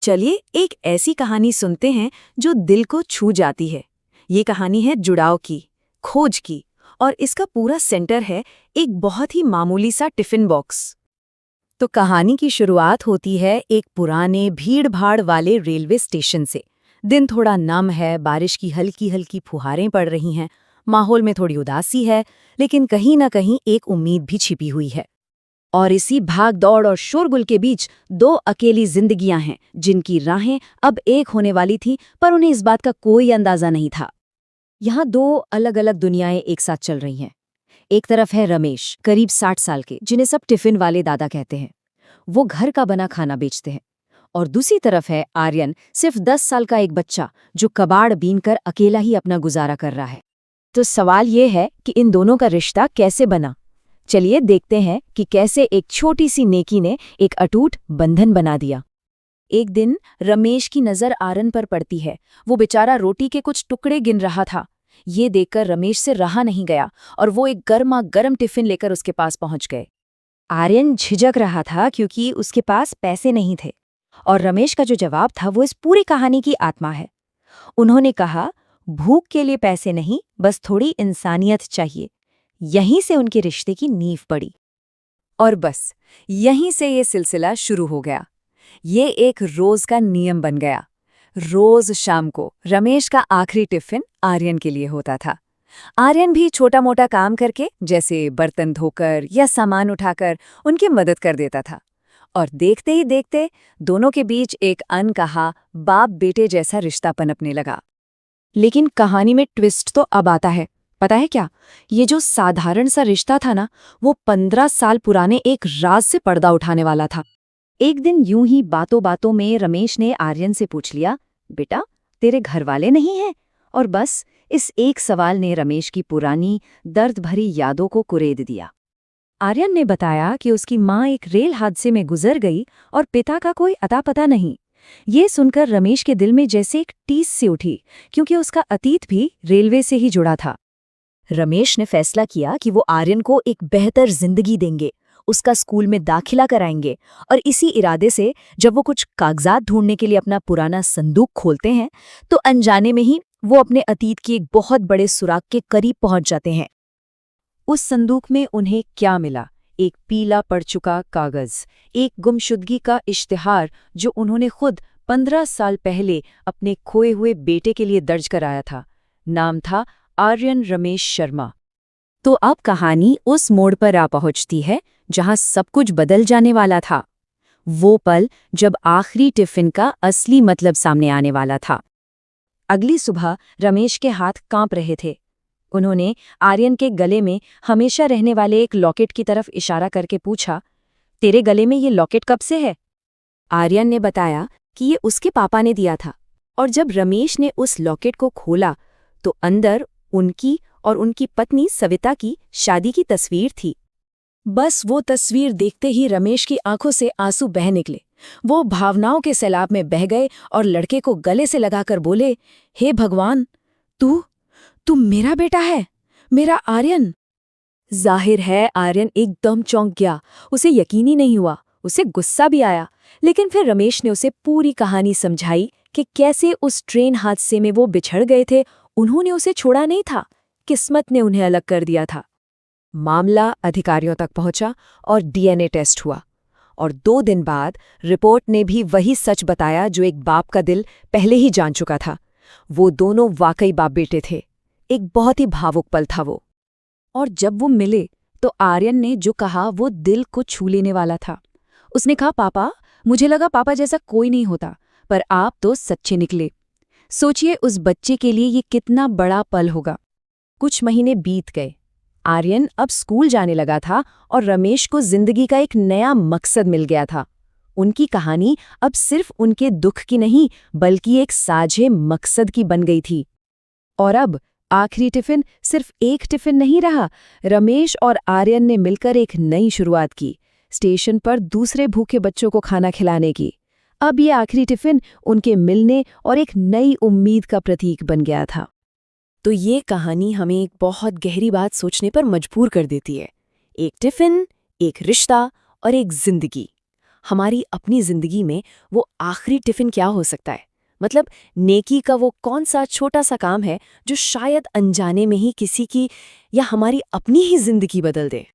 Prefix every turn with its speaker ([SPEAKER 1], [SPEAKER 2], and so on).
[SPEAKER 1] चलिए एक ऐसी कहानी सुनते हैं जो दिल को छू जाती है। ये कहानी है जुड़ाव की, खोज की, और इसका पूरा सेंटर है एक बहुत ही मामूली सा टिफिन बॉक्स। तो कहानी की शुरुआत होती है एक पुराने भीड़-भाड़ वाले रेलवे स्टेशन से। दिन थोड़ा नम है, बारिश की हल्की हल्की फुहारें पड़ रही हैं, माहौल में थोड़ी उदासी है, लेकिन कहीं ना कहीं एक उम्मीद भी छिपी हुई है। और इसी भाग दौड़ और शोरगुल के बीच दो अकेली जिंदगियां हैं जिनकी राहें अब एक होने वाली थी, पर उन्हें इस बात का कोई अंदाजा नहीं था। यहाँ दो अलग अलग दुनियाएं एक साथ चल रही हैं। एक तरफ है रमेश, करीब 60 साल के, जिन्हें सब टिफिन वाले दादा कहते हैं। वो घर का बना खाना बेचते हैं। और दूसरी तरफ है आर्यन, सिर्फ 10 साल का एक बच्चा जो कबाड़ बीनकर अकेला ही अपना गुजारा कर रहा है। तो सवाल ये है कि इन दोनों का रिश्ता कैसे बना। चलिए देखते हैं कि कैसे एक छोटी सी नेकी ने एक अटूट बंधन बना दिया। एक दिन रमेश की नज़र आर्यन पर पड़ती है। वो बेचारा रोटी के कुछ टुकड़े गिन रहा था। ये देखकर रमेश से रहा नहीं गया और वो एक गर्मा गर्म टिफिन लेकर उसके पास पहुंच गए। आर्यन झिझक रहा था क्योंकि उसके पास पैसे नहीं थे, और रमेश का जो जवाब था वो इस पूरी कहानी की आत्मा है। उन्होंने कहा, भूख के लिए पैसे नहीं, बस थोड़ी इंसानियत चाहिए। यहीं से उनके रिश्ते की नींव पड़ी। और बस यहीं से ये सिलसिला शुरू हो गया। ये एक रोज का नियम बन गया। रोज शाम को रमेश का आखिरी टिफिन आर्यन के लिए होता था। आर्यन भी छोटा मोटा काम करके, जैसे बर्तन धोकर या सामान उठाकर, उनकी मदद कर देता था। और देखते ही देखते दोनों के बीच एक अनकहा बाप बेटे जैसा रिश्ता पनपने लगा। लेकिन कहानी में ट्विस्ट तो अब आता है। पता है क्या? ये जो साधारण सा रिश्ता था ना, वो 15 साल पुराने एक राज से पर्दा उठाने वाला था। एक दिन यूं ही बातों बातों में रमेश ने आर्यन से पूछ लिया, बेटा तेरे घर वाले नहीं हैं? और बस इस एक सवाल ने रमेश की पुरानी दर्द भरी यादों को कुरेद दिया। आर्यन ने बताया कि उसकी माँ एक रेल हादसे में गुजर गई और पिता का कोई अता पता नहीं। ये सुनकर रमेश के दिल में जैसे एक टीस सी उठी, क्योंकि उसका अतीत भी रेलवे से ही जुड़ा था। रमेश ने फैसला किया कि वो आर्यन को एक बेहतर जिंदगी देंगे, उसका स्कूल में दाखिला कराएंगे, और इसी इरादे से जब वो कुछ कागजात ढूंढने के लिए अपना पुराना संदूक खोलते हैं, तो अनजाने में ही वो अपने अतीत की एक बहुत बड़े सुराग के करीब पहुंच जाते हैं। उस संदूक में उन्हें क्या मिला? एक पीला पड़ चुका कागज, एक गुमशुदगी का इश्तिहार जो उन्होंने खुद 15 साल पहले अपने खोए हुए बेटे के लिए दर्ज कराया था। नाम था आर्यन रमेश शर्मा। तो अब कहानी उस मोड़ पर आ पहुंचती है जहां सब कुछ बदल जाने वाला था। वो पल जब आखिरी टिफिन का असली मतलब सामने आने वाला था। अगली सुबह रमेश के हाथ कांप रहे थे। उन्होंने आर्यन के गले में हमेशा रहने वाले एक लॉकेट की तरफ इशारा करके पूछा, तेरे गले में ये लॉकेट कब से है? आर्यन ने बताया कि ये उसके पापा ने दिया था। और जब रमेश ने उस लॉकेट को खोला तो अंदर उनकी और उनकी पत्नी सविता की शादी की तस्वीर थी। बस वो तस्वीर देखते ही रमेश की आंखों से आंसू बह निकले। वो भावनाओं के सैलाब में बह गए और लड़के को गले से लगाकर बोले, हे भगवान, तू मेरा बेटा है, मेरा आर्यन। जाहिर है आर्यन एकदम चौंक गया। उसे यकीन ही नहीं हुआ। उसे गुस्सा भी आया, लेकिन फिर रमेश ने उसे पूरी कहानी समझाई कि कैसे उस ट्रेन हादसे में वो बिछड़ गए थे। उन्होंने उसे छोड़ा नहीं था, किस्मत ने उन्हें अलग कर दिया था। मामला अधिकारियों तक पहुंचा और डीएनए टेस्ट हुआ, और 2 दिन बाद रिपोर्ट ने भी वही सच बताया जो एक बाप का दिल पहले ही जान चुका था। वो दोनों वाकई बाप बेटे थे। एक बहुत ही भावुक पल था वो। और जब वो मिले तो आर्यन ने जो कहा वो दिल को छू लेने वाला था। उसने कहा, पापा, मुझे लगा पापा जैसा कोई नहीं होता, पर आप तो सच्चे निकले। सोचिए उस बच्चे के लिए ये कितना बड़ा पल होगा। कुछ महीने बीत गए। आर्यन अब स्कूल जाने लगा था और रमेश को जिंदगी का एक नया मकसद मिल गया था। उनकी कहानी अब सिर्फ उनके दुख की नहीं, बल्कि एक साझे मकसद की बन गई थी। और अब आखिरी टिफिन सिर्फ एक टिफिन नहीं रहा। रमेश और आर्यन ने मिलकर एक नई शुरुआत की, स्टेशन पर दूसरे भूखे बच्चों को खाना खिलाने की। अब ये आखिरी टिफिन उनके मिलने और एक नई उम्मीद का प्रतीक बन गया था। तो ये कहानी हमें एक बहुत गहरी बात सोचने पर मजबूर कर देती है। एक टिफिन, एक रिश्ता और एक जिंदगी। हमारी अपनी जिंदगी में वो आखिरी टिफिन क्या हो सकता है? मतलब नेकी का वो कौन सा छोटा सा काम है जो शायद अनजाने में ही किसी की या हमारी अपनी ही जिंदगी बदल दे।